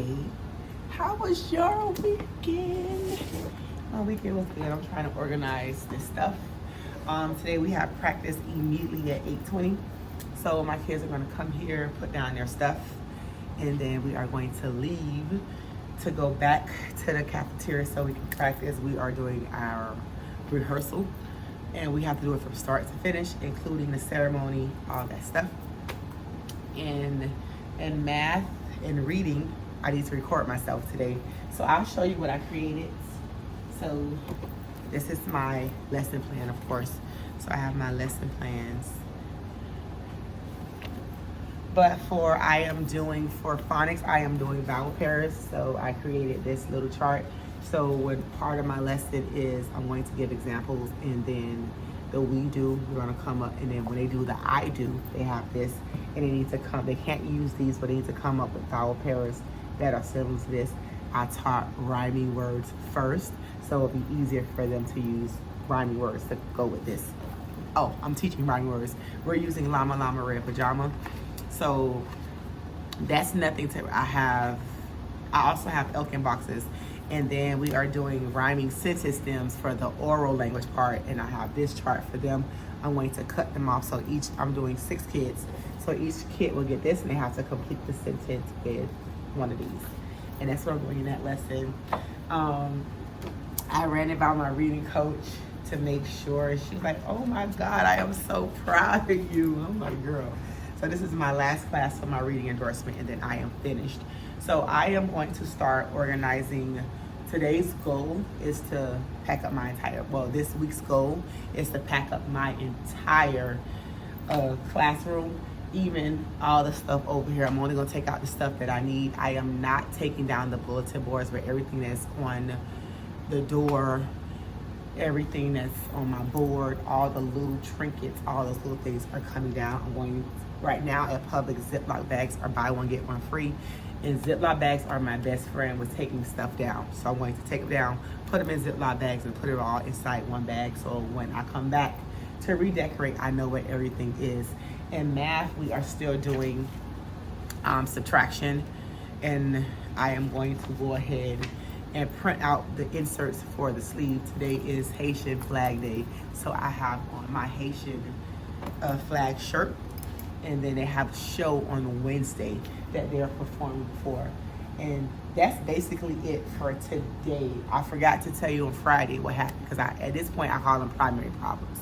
day. How was your weekend? My weekend was good. I'm trying to organize this stuff. Today we have practice immediately at 8:20. So my kids are going to come here, put down their stuff, and then we are going to leave to go back to the cafeteria so we can practice. We are doing our rehearsal, and we have to do it from start to finish, including the ceremony, all that stuff. And math and reading, I need to record myself today. So I'll show you what I created. So this is my lesson plan, of course. So I have my lesson plans. But for phonics, I am doing vowel pairs. So I created this little chart. So what part of my lesson is, I'm going to give examples, and then the we do, we're gonna come up, and then when they do the I do, they have this, and they need to come, they can't use these, but they need to come up with vowel pairs that are similar to this. I taught rhyming words first, so it'll be easier for them to use rhyming words to go with this. Oh, I'm teaching rhyming words. We're using llama, llama, red pajama. So that's nothing to, I also have Elkin boxes. And then we are doing rhyming sentence stems for the oral language part. And I have this chart for them. I'm going to cut them off. So I'm doing 6 kids. So each kid will get this, and they have to complete the sentence with one of these. And that's what I'm doing in that lesson. I ran it by my reading coach to make sure. She's like, oh my God, I am so proud of you. I'm like, girl. So this is my last class for my reading endorsement, and then I am finished. So I am going to start organizing. Today's goal is to pack up my this week's goal is to pack up my entire classroom, even all the stuff over here. I'm only gonna take out the stuff that I need. I am not taking down the bulletin boards, but everything that's on the door, everything that's on my board, all the little trinkets, all those little things are coming down. I'm going right now at Publix, Ziploc bags are buy one, get one free. And Ziploc bags are my best friend with taking stuff down. So I'm going to take them down, put them in Ziploc bags, and put it all inside one bag. So when I come back to redecorate, I know where everything is. In math, we are still doing subtraction. And I am going to go ahead and print out the inserts for the sleeve. Today is Haitian Flag Day. So I have on my Haitian flag shirt. And then they have a show on Wednesday that they're performing for. And that's basically it for today. I forgot to tell you on Friday what happened, because at this point I call them primary problems.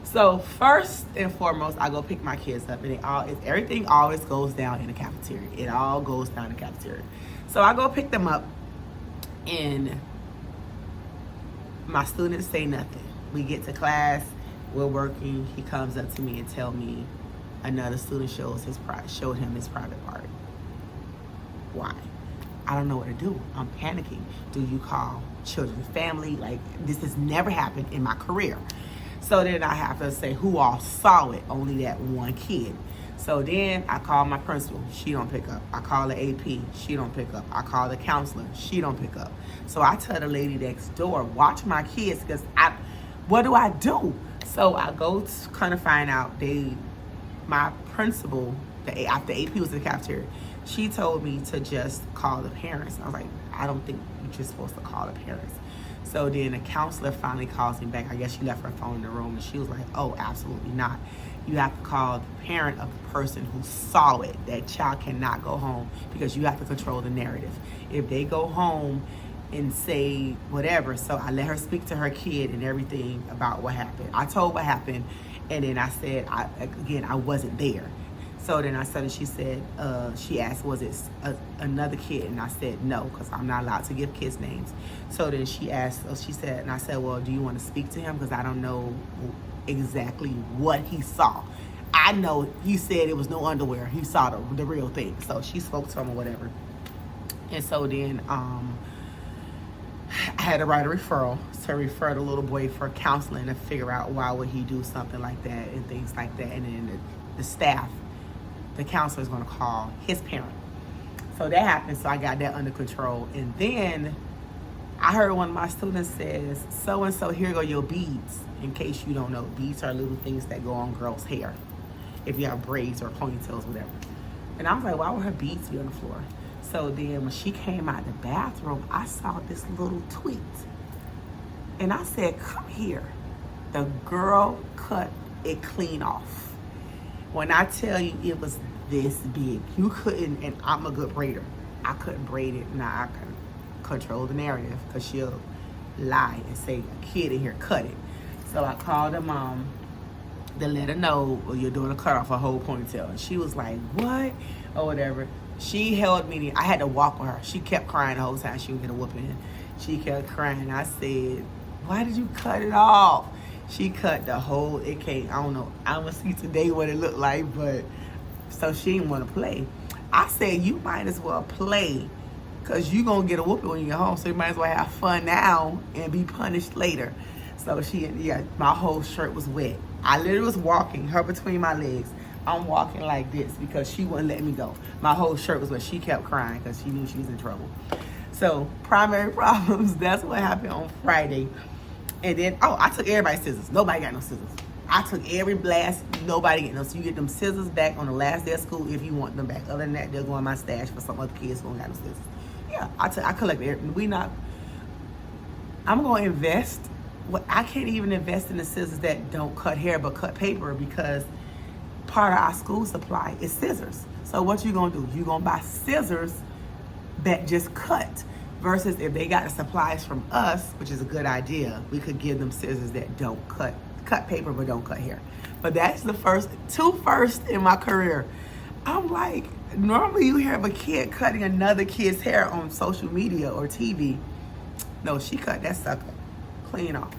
So first and foremost, I go pick my kids up, and everything always goes down in the cafeteria. It all goes down in the cafeteria. So I go pick them up, and my students say nothing. We get to class, we're working, he comes up to me and tell me, another student showed him his private part. Why? I don't know what to do. I'm panicking. Do you call children's family? Like, this has never happened in my career. So then I have to say who all saw it, only that one kid. So then I call my principal, she don't pick up. I call the AP, she don't pick up. I call the counselor, she don't pick up. So I tell the lady next door, watch my kids, because what do I do? So I go to kind of find out my principal, after AP was in the cafeteria, she told me to just call the parents. I was like, I don't think you're just supposed to call the parents. So then the counselor finally calls me back. I guess she left her phone in the room, and she was like, oh, absolutely not. You have to call the parent of the person who saw it. That child cannot go home, because you have to control the narrative. If they go home and say whatever, so I let her speak to her kid and everything about what happened. I told what happened. And then I said, I wasn't there. So then she said, she asked, was it another kid? And I said, no, because I'm not allowed to give kids names. So then she said, and I said, well, do you want to speak to him? Because I don't know exactly what he saw. I know he said it was no underwear. He saw the real thing. So she spoke to him or whatever. And so then I had to write a referral to refer the little boy for counseling to figure out why would he do something like that and things like that. And then the staff, the counselor is going to call his parent. So that happened. So I got that under control. And then I heard one of my students says, so-and-so, here go your beads. In case you don't know, beads are little things that go on girls' hair. If you have braids or ponytails, whatever. And I was like, why would her beads be on the floor? So then when she came out the bathroom, I saw this little tweet. And I said, come here. The girl cut it clean off. When I tell you it was this big, you couldn't, and I'm a good braider. I couldn't braid it. Now I can control the narrative because she'll lie and say, a kid in here cut it. So I called her mom to let her know, well, you're doing a cut off a whole ponytail. And she was like, what? Or whatever. She held me. I had to walk with her. She kept crying the whole time. She would get a whooping. She kept crying. I said, why did you cut it off? She cut the whole, it came, I don't know. I'm going to see today what it looked like, but so she didn't want to play. I said, you might as well play because you're going to get a whooping when you get home. So you might as well have fun now and be punished later. So my whole shirt was wet. I literally was walking, her between my legs. I'm walking like this because she wouldn't let me go. My whole shirt was wet. She kept crying because she knew she was in trouble. So primary problems, that's what happened on Friday. And then, I took everybody's scissors. Nobody got no scissors. I took every blast. Nobody get no. So you get them scissors back on the last day of school if you want them back. Other than that, they'll go in my stash for some other kids who don't got no scissors. Yeah, I collect everything. I'm going to invest. I can't even invest in the scissors that don't cut hair but cut paper because part of our school supply is scissors. So what you going to do? You're going to buy scissors that just cut. Versus if they got the supplies from us, which is a good idea, we could give them scissors that don't cut paper but don't cut hair. But that's the two first in my career. I'm like, normally you hear of a kid cutting another kid's hair on social media or TV. No, she cut that sucker clean off.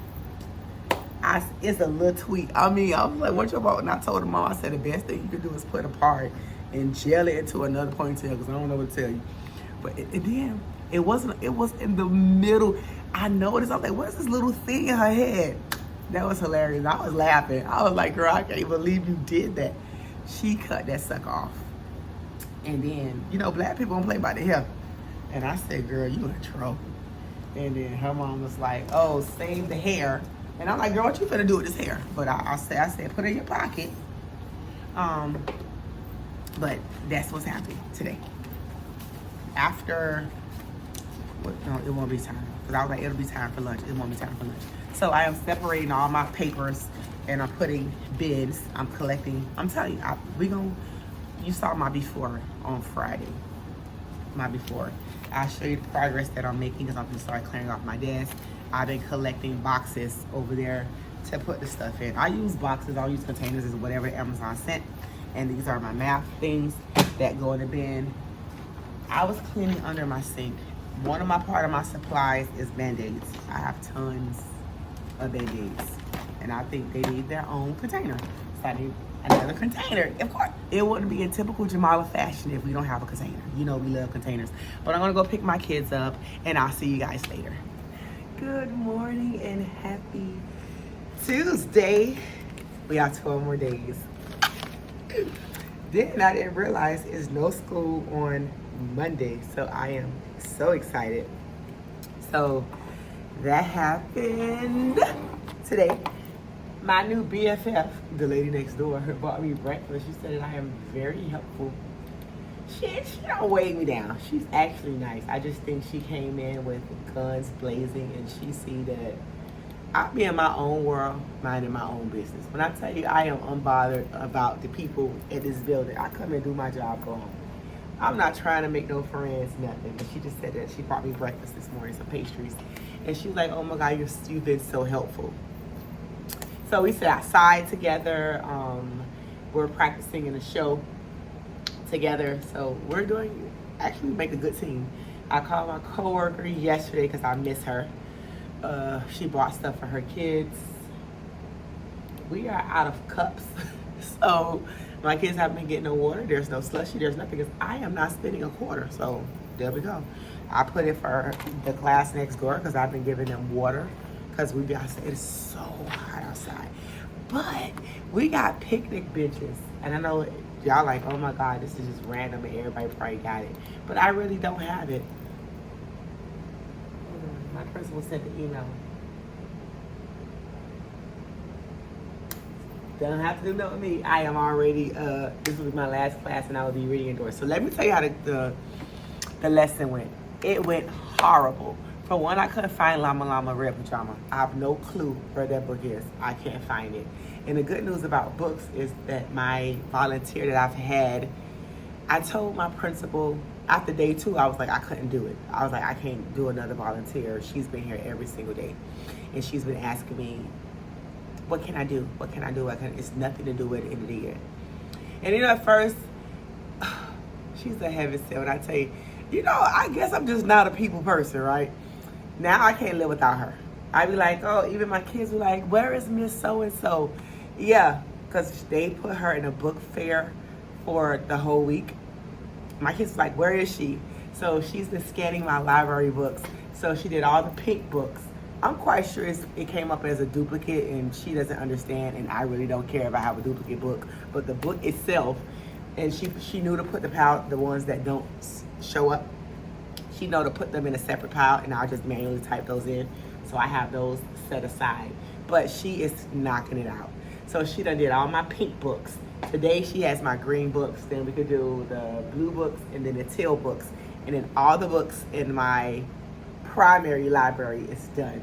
It's a little tweet. I was like, what you about? And I told her mom, I said, the best thing you could do is put a part and gel it into another ponytail because I don't know what to tell you. But then, it was in the middle. I noticed, I was like, what is this little thing in her head? That was hilarious. I was laughing. I was like, girl, I can't believe you did that. She cut that sucker off. And then, black people don't play by their hair. And I said, girl, you in trouble. And then her mom was like, oh, save the hair. And I'm like, girl, what you finna do with this hair? But I said, put it in your pocket. But that's what's happening today. After, no, it won't be time. Because I was like, it'll be time for lunch. It won't be time for lunch. So I am separating all my papers and I'm putting bins. I'm collecting. I'm telling you, you saw my before on Friday. My before. I'll show you the progress that I'm making because I'm going to start clearing off my desk. I've been collecting boxes over there to put the stuff in. I use boxes. I'll use containers as whatever Amazon sent. And these are my math things that go in the bin. I was cleaning under my sink. Part of my supplies is Band-Aids. I have tons of Band-Aids. And I think they need their own container. So I need another container. Of course, it wouldn't be in typical Jamala fashion if we don't have a container. We love containers. But I'm gonna go pick my kids up and I'll see you guys later. Good morning and happy Tuesday. We have 12 more days. Then I didn't realize there's no school on Monday, so I am so excited. So that happened today. My new BFF, the lady next door, bought me breakfast. She said that I am very helpful. She don't weigh me down. She's actually nice. I just think she came in with guns blazing and she see that I be in my own world, minding my own business. When I tell you I am unbothered about the people in this building, I come and do my job, go home. I'm not trying to make no friends, nothing. But she just said that she brought me breakfast this morning, some pastries. And she was like, oh my God, you've been so helpful. So we sit outside together. We're practicing in a show together. So we make a good team. I called my coworker yesterday because I miss her. She bought stuff for her kids. We are out of cups. So my kids haven't been getting no water. There's no slushy. There's nothing because I am not spending a quarter. So there we go. I put it for the class next door because I've been giving them water because it's so hot outside. But we got picnic benches. And I know y'all like, oh my God, this is just random and everybody probably got it. But I really don't have it. My principal sent the email. Don't have to do nothing with me. I am already, this was my last class and I will be reading indoors. So let me tell you how the lesson went. It went horrible. For one, I couldn't find Llama Llama Red Pajama. I have no clue where that book is. I can't find it. And the good news about books is that my volunteer that I've had, I told my principal after day 2, I was like, I couldn't do it. I was like, I can't do another volunteer. She's been here every single day. And she's been asking me, what can I do? What can I do? It's nothing to do with the end of the year. And at first, she's a heaven sent. When I tell you, I guess I'm just not a people person, right? Now I can't live without her. I be like, oh, even my kids be like, where is Miss So-and-so? Yeah, because they put her in a book fair for the whole week. My kids like, where is she? So she's been scanning my library books. So she did all the pink books. I'm quite sure it came up as a duplicate and she doesn't understand, and I really don't care if I have a duplicate book. But the book itself, and she knew to put the ones that don't show up, she know to put them in a separate pile, and I'll just manually type those in. So I have those set aside. But she is knocking it out. So she done did all my pink books. Today she has my green books, then we could do the blue books and then the teal books. And then all the books in my primary library is done.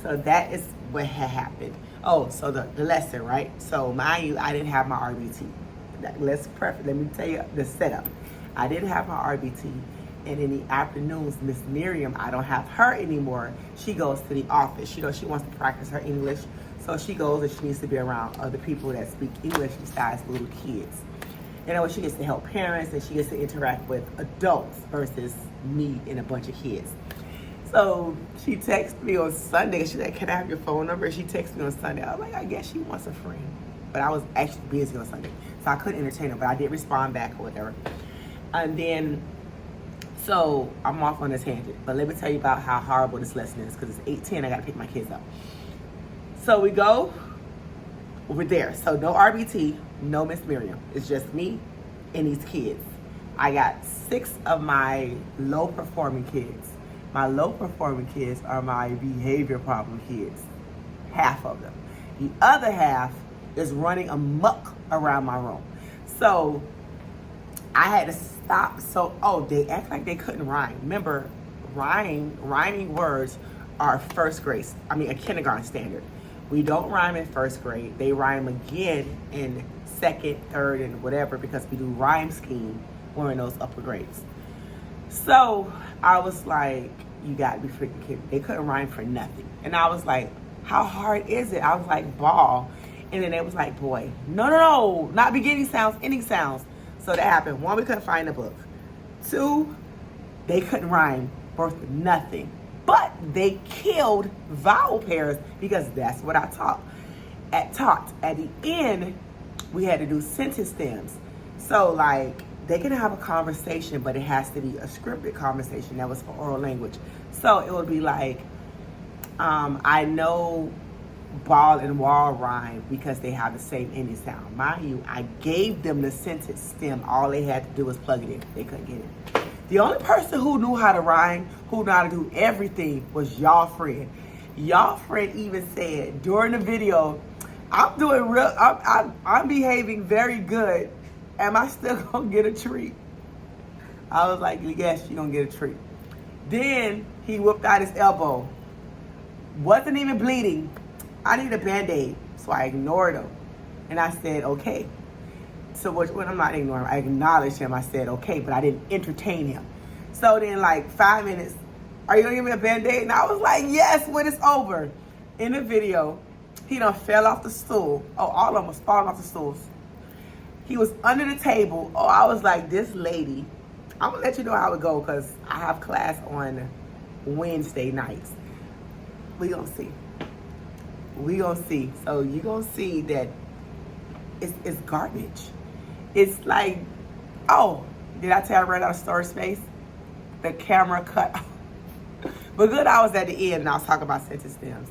So that is what had happened. Oh, so the lesson, right? So mind you, I didn't have my RBT. Let me tell you the setup. I didn't have my RBT. And in the afternoons, Miss Miriam, I don't have her anymore. She goes to the office. She wants to practice her English. So she goes and she needs to be around other people that speak English besides little kids. And she gets to help parents and she gets to interact with adults versus me and a bunch of kids. So she texted me on Sunday. She's like, can I have your phone number? She texted me on Sunday. I was like, I guess she wants a friend. But I was actually busy on Sunday. So I couldn't entertain her, but I did respond back or whatever. And then, so I'm off on a tangent. But let me tell you about how horrible this lesson is, because it's 8:10, I gotta pick my kids up. So we go, we're there. So no RBT, no Miss Miriam. It's just me and these kids. I got 6 of my low performing kids. My low performing kids are my behavior problem kids. Half of them. The other half is running amok around my room. So I had to stop. So, they act like they couldn't rhyme. Remember, rhyming words are a kindergarten standard. We don't rhyme in 1st grade. They rhyme again in 2nd, 3rd, and whatever, because we do rhyme scheme when we're in those upper grades. So I was like, you gotta be freaking kidding. They couldn't rhyme for nothing. And I was like, how hard is it? I was like, ball. And then they was like, boy, no, not beginning sounds, ending sounds. So that happened. 1, we couldn't find the book. 2, they couldn't rhyme worth nothing. But they killed vowel pairs because that's what I taught. At the end, we had to do sentence stems. So like, they can have a conversation, but it has to be a scripted conversation. That was for oral language. So it would be like, I know ball and wall rhyme because they have the same ending sound. Mind you, I gave them the sentence stem. All they had to do was plug it in. They couldn't get it. The only person who knew how to rhyme, who knew how to do everything, was y'all friend. Y'all friend even said during the video, I'm behaving very good. Am I still gonna get a treat? I was like, yes, you're gonna get a treat. Then he whipped out his elbow. Wasn't even bleeding. I need a Band-Aid. So I ignored him. And I said, okay. So when I'm not ignoring him, I acknowledged him. I said, okay, but I didn't entertain him. So then like 5 minutes, are you gonna give me a Band-Aid? And I was like, yes, when it's over. In the video, he done fell off the stool. Oh, all of them was falling off the stools. He was under the table. Oh, I was like, this lady. I'm gonna let you know how it go because I have class on Wednesday nights. We gonna see. So you gonna see that it's garbage. It's like, oh, did I tell you I ran out of storage space? The camera cut. But good, I was at the end and I was talking about sentence stems.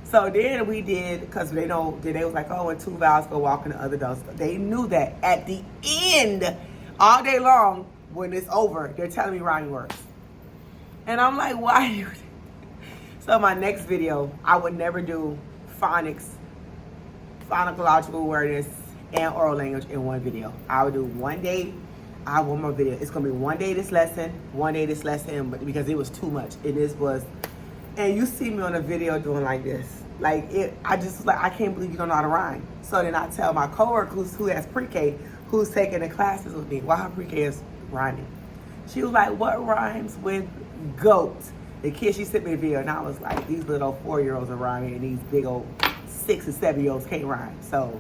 So then we did, because they was like, oh, when 2 vowels go walking, the other does. They knew that at the end, all day long, when it's over, they're telling me rhyming words. And I'm like, why are you? So my next video, I would never do phonics, phonological awareness, and oral language in one video. I would do one day I have one more video. It's gonna be one day this lesson, but because it was too much. And you see me on a video doing like this. I just was like, I can't believe you don't know how to rhyme. So then I tell my coworker who has pre-K, who's taking the classes with me, while her pre-K is rhyming. She was like, what rhymes with goat? The kid, she sent me a video, and I was like, these little 4-year-olds are rhyming, and these big old 6 and 7-year-olds can't rhyme. So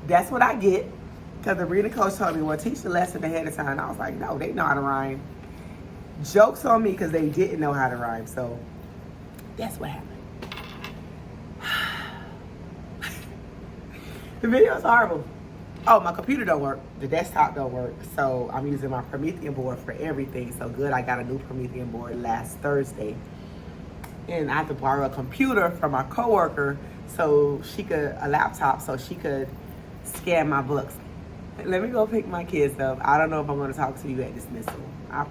that's what I get. Because the reading coach told me, well, teach the lesson ahead of time. And I was like, no, they know how to rhyme. Joke's on me because they didn't know how to rhyme. So that's what happened. The video is horrible. Oh, my computer don't work. The desktop don't work. So I'm using my Promethean board for everything. So good, I got a new Promethean board last Thursday. And I have to borrow a computer from my coworker a laptop so she could scan my books. Let me go pick my kids up. I don't know if I'm going to talk to you at dismissal. I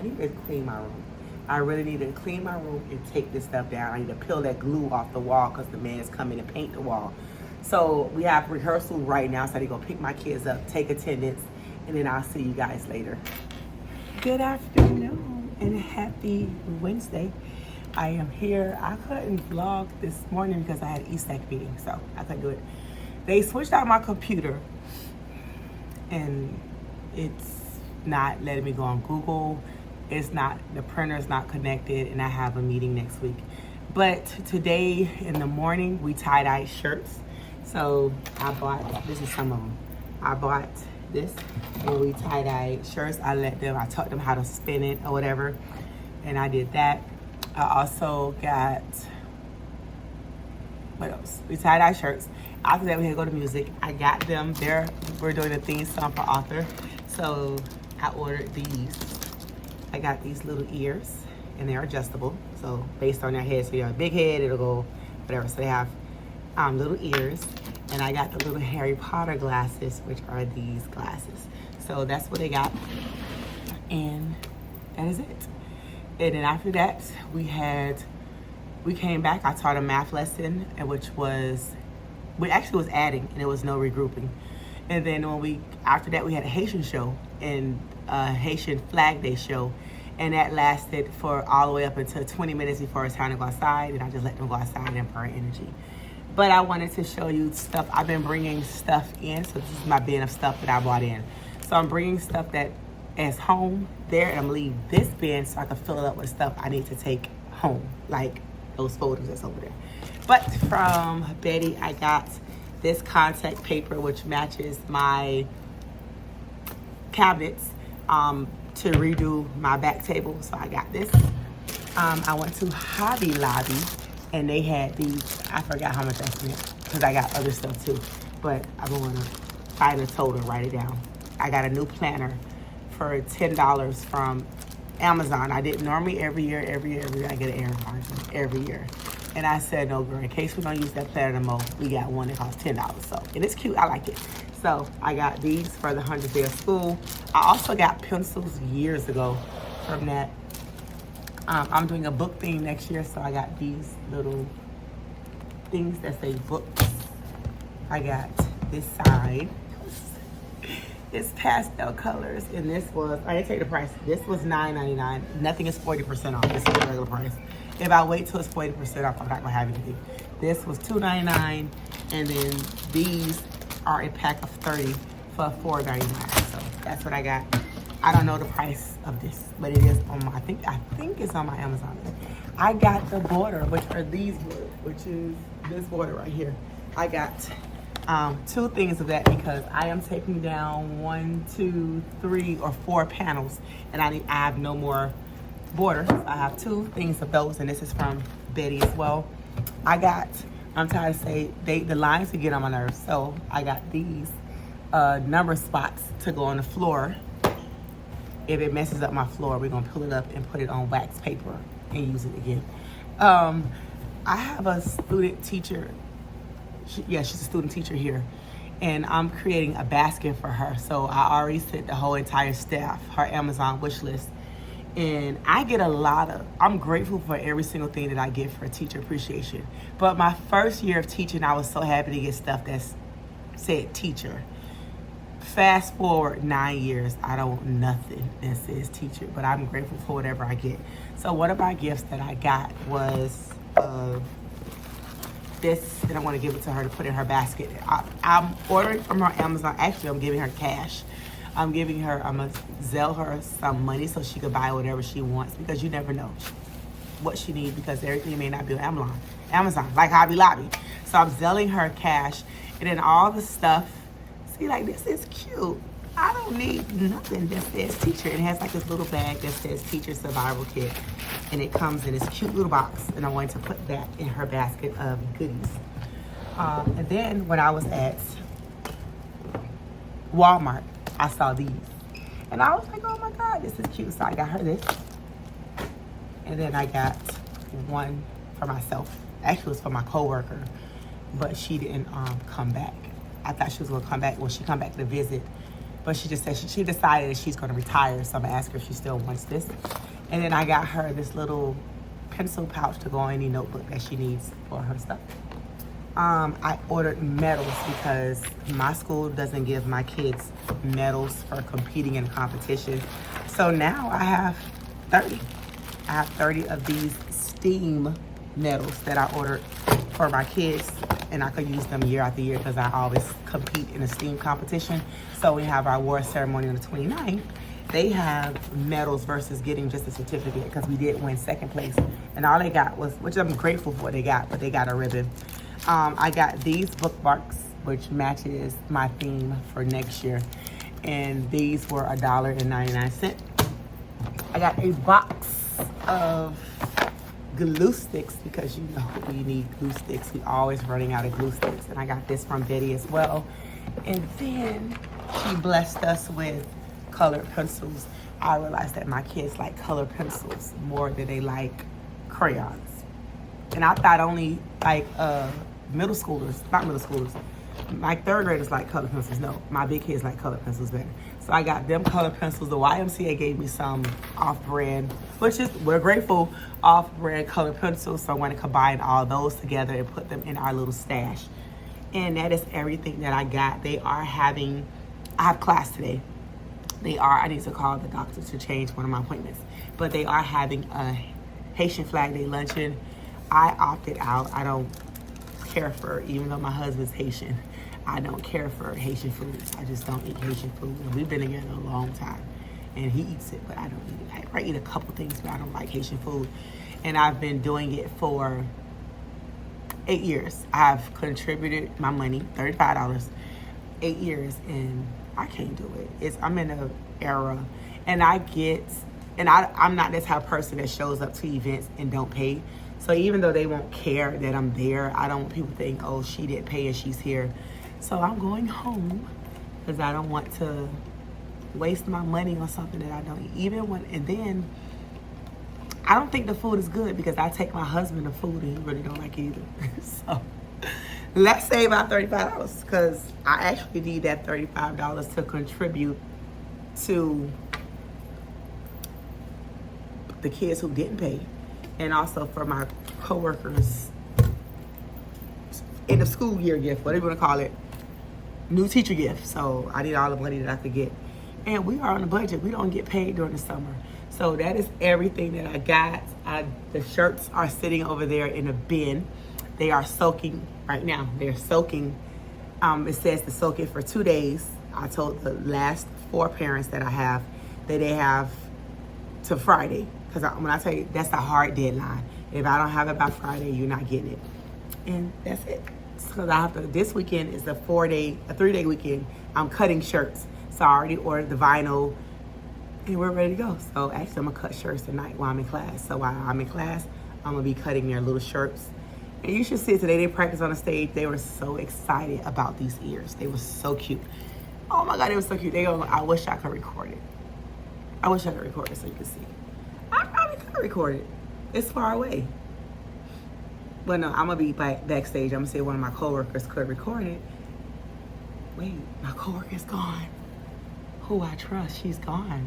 need to clean my room. I really need to clean my room and take this stuff down. I need to peel that glue off the wall because the man is coming to paint the wall. So we have rehearsal right now, so I need to go pick my kids up, take attendance, and then I'll see you guys later. Good afternoon and happy Wednesday. I am here. I couldn't vlog this morning because I had an ESAC meeting, so I couldn't do it. They switched out my computer, and it's not letting me go on Google. The printer's not connected, and I have a meeting next week. But today in the morning, we tie-dye shirts. So this is some of them. I bought this, and we tie-dye shirts. I taught them how to spin it or whatever, and I did that. I also got, what else? We tie-dye shirts. After that, we had to go to music. I got them there. We're doing a theme song for Author. So I ordered these. I got these little ears, and they're adjustable. So based on their head, so you have a big head, it'll go whatever. So they have little ears. And I got the little Harry Potter glasses, which are these glasses. So that's what they got. And that is it. And then after that, we came back. I taught a math lesson, which was adding, and there was no regrouping. And then after that, we had a Haitian show and a Haitian Flag Day show. And that lasted for all the way up until 20 minutes before it's time to go outside. And I just let them go outside and burn energy. But I wanted to show you stuff. I've been bringing stuff in. So this is my bin of stuff that I brought in. So I'm bringing stuff that is home there. And I'm going to leave this bin so I can fill it up with stuff I need to take home. Like those folders that's over there. But from Betty, I got this contact paper, which matches my cabinets to redo my back table. So I got this. I went to Hobby Lobby, and they had these. I forgot how much I spent because I got other stuff too. But I'm going to find the total, write it down. I got a new planner for $10 from Amazon. I did normally every year, I get an error margin every year. And I said, no, girl, in case we don't use that planner no more, we got one that costs $10. So, and it's cute, I like it. So I got these for the 100th day of school. I also got pencils years ago from that. I'm doing a book theme next year, so I got these little things that say books. I got this side. It's pastel colors, and this was, I didn't tell you the price. This was $9.99. Nothing is 40% off. This is the regular price. If I wait till it's 40% off, I'm not gonna have anything. This was $2.99, and then these are a pack of 30 for $4.99. So that's what I got. I don't know the price of this, but it is on my, I think it's on my Amazon list. I got the border, which are these borders, which is this border right here. I got 2 things of that because I am taking down 1, 2, 3, or 4 panels, and I have no more border. So I have 2 things of those, and this is from Betty as well. I'm tired to say, the lines can get on my nerves, so I got these number spots to go on the floor. If it messes up my floor, we're gonna pull it up and put it on wax paper and use it again. I have a student teacher. She's a student teacher here, and I'm creating a basket for her. So I already sent the whole entire staff her Amazon wish list, and I get I'm grateful for every single thing that I get for teacher appreciation. But my first year of teaching, I was so happy to get stuff that said teacher. fast forward 9 years, I don't want nothing that says teacher, but I'm grateful for whatever I get. So one of my gifts that I got was this, and I want to give it to her to put in her basket. I'm ordering from her Amazon. Actually, I'm giving her cash. I'm going to Zelle her some money so she could buy whatever she wants, because you never know what she needs, because everything may not be on Amazon, like Hobby Lobby. So I'm Zelling her cash, and then all the stuff. See, like, this is cute. I don't need nothing that says teacher. It has like this little bag that says teacher survival kit, and it comes in this cute little box, and I'm going to put that in her basket of goodies. And then when I was at Walmart, I saw these, and I was like, oh my God, this is cute. So I got her this, and then I got one for myself. Actually, it was for my coworker, but she didn't come back. I thought she was gonna come back when she come back to visit, but she just said she decided that she's gonna retire. So I'm gonna ask her if she still wants this. And then I got her this little pencil pouch to go in any notebook that she needs for her stuff. I ordered medals because my school doesn't give my kids medals for competing in competitions. So now I have 30. I have 30 of these STEAM medals that I ordered for my kids, and I could use them year after year because I always compete in a STEAM competition. So we have our award ceremony on the 29th. They have medals versus getting just a certificate, because we did win second place. And all they got was, which I'm grateful for they got, but they got a ribbon. I got these bookmarks, which matches my theme for next year. And these were $1.99. I got a box of glue sticks, because you know we need glue sticks. We always running out of glue sticks. And I got this from Betty as well. And then she blessed us with colored pencils. I realized that my kids like colored pencils more than they like crayons. And I thought only like middle schoolers, not middle schoolers, like third graders like colored pencils. No, my big kids like colored pencils better. So I got them colored pencils. The YMCA gave me some off-brand, which is, we're grateful, off-brand colored pencils. So I want to combine all those together and put them in our little stash. And that is everything that I got. I have class today. I need to call the doctor to change one of my appointments. But they are having a Haitian Flag Day luncheon. I opted out. I don't care for, even though my husband's Haitian, I don't care for Haitian foods. I just don't eat Haitian food. And we've been together a long time. And he eats it, but I don't eat it. I eat a couple things, but I don't like Haitian food. And I've been doing it for 8 years. I've contributed my money, $35, 8 years, and I can't do it. I'm in an era, and I'm not this type of person that shows up to events and don't pay. So even though they won't care that I'm there, I don't want people to think, oh, she didn't pay and she's here. So I'm going home because I don't want to waste my money on something that I don't eat. And then I don't think the food is good because I take my husband to food and he really don't like it either. So let's save our $35, because I actually need that $35 to contribute to the kids who didn't pay, and also for my coworkers end of school year gift, whatever you want to call it, new teacher gift. So I need all the money that I could get. And we are on a budget. We don't get paid during the summer. So that is everything that I got. The shirts are sitting over there in a bin. They are soaking right now. They're soaking. It says to soak it for 2 days. I told the last 4 parents that I have that they have to Friday. Because when I tell you, that's a hard deadline. If I don't have it by Friday, you're not getting it. And that's it. Because I have to, this weekend is a 3-day weekend. I'm cutting shirts. So I already ordered the vinyl and we're ready to go. So actually I'm gonna cut shirts tonight while I'm in class. So while I'm in class, I'm gonna be cutting their little shirts. And you should see it today. They practiced on the stage. They were so excited about these ears. They were so cute. Oh my God, they were so cute. I wish I could record it. I wish I could record it so you can see. I probably could record it. It's far away. But no, I'm gonna be backstage. I'm gonna see if one of my coworkers could record it. Wait, my coworker's gone. Who I trust, she's gone.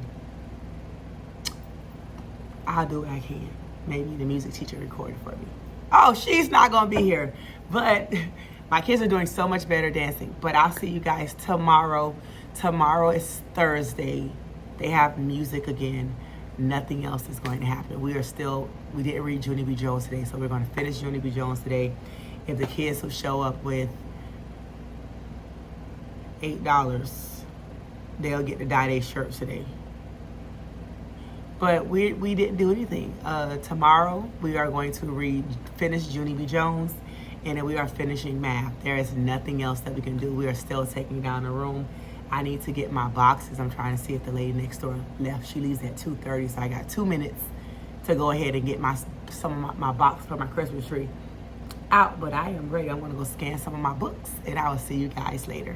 I'll do what I can. Maybe the music teacher recorded for me. Oh, she's not gonna be here. But my kids are doing so much better dancing. But I'll see you guys tomorrow. Tomorrow is Thursday. They have music again. Nothing else is going to happen. We didn't read Junie B. Jones today, so we're going to finish Junie B. Jones today. If the kids will show up with $8, they'll get to dye their shirts today. But we didn't do anything. Tomorrow we are going to finish Junie B. Jones, and then we are finishing math. There is nothing else that we can do. We are still taking down the room. I need to get my boxes. I'm trying to see if the lady next door left. She leaves at 2:30, so I got 2 minutes to go ahead and get some of my box for my Christmas tree out. But I am ready. I'm gonna go scan some of my books, and I will see you guys later.